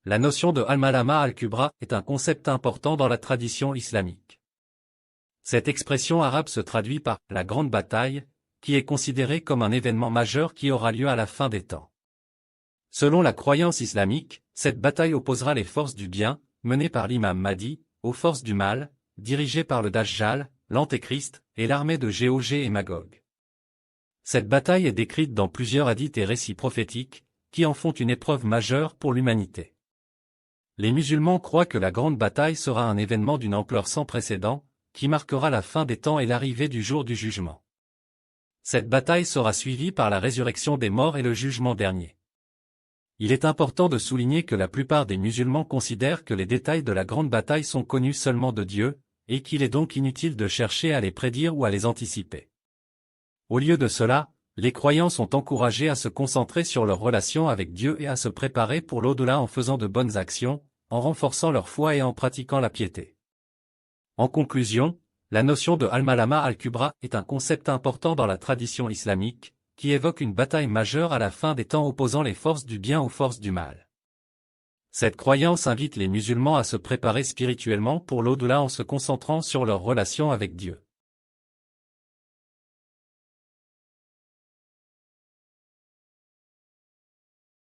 la notion de al-Malama al-Kubra est un concept important dans la tradition islamique. Cette expression arabe se traduit par « la grande bataille », qui est considérée comme un événement majeur qui aura lieu à la fin des temps. Selon la croyance islamique, cette bataille opposera les forces du bien, menées par l'imam Mahdi, aux forces du mal, dirigées par le Dajjal, l'Antéchrist, et l'armée de Gog et Magog. Cette bataille est décrite dans plusieurs hadiths et récits prophétiques, qui en font une épreuve majeure pour l'humanité. Les musulmans croient que la grande bataille sera un événement d'une ampleur sans précédent, qui marquera la fin des temps et l'arrivée du jour du jugement. Cette bataille sera suivie par la résurrection des morts et le jugement dernier. Il est important de souligner que la plupart des musulmans considèrent que les détails de la grande bataille sont connus seulement de Dieu, et qu'il est donc inutile de chercher à les prédire ou à les anticiper. Au lieu de cela, les croyants sont encouragés à se concentrer sur leur relation avec Dieu et à se préparer pour l'au-delà en faisant de bonnes actions, en renforçant leur foi et en pratiquant la piété. En conclusion, la notion de al-Malama al-Kubra est un concept important dans la tradition islamique, qui évoque une bataille majeure à la fin des temps opposant les forces du bien aux forces du mal. Cette croyance invite les musulmans à se préparer spirituellement pour l'au-delà en se concentrant sur leur relation avec Dieu.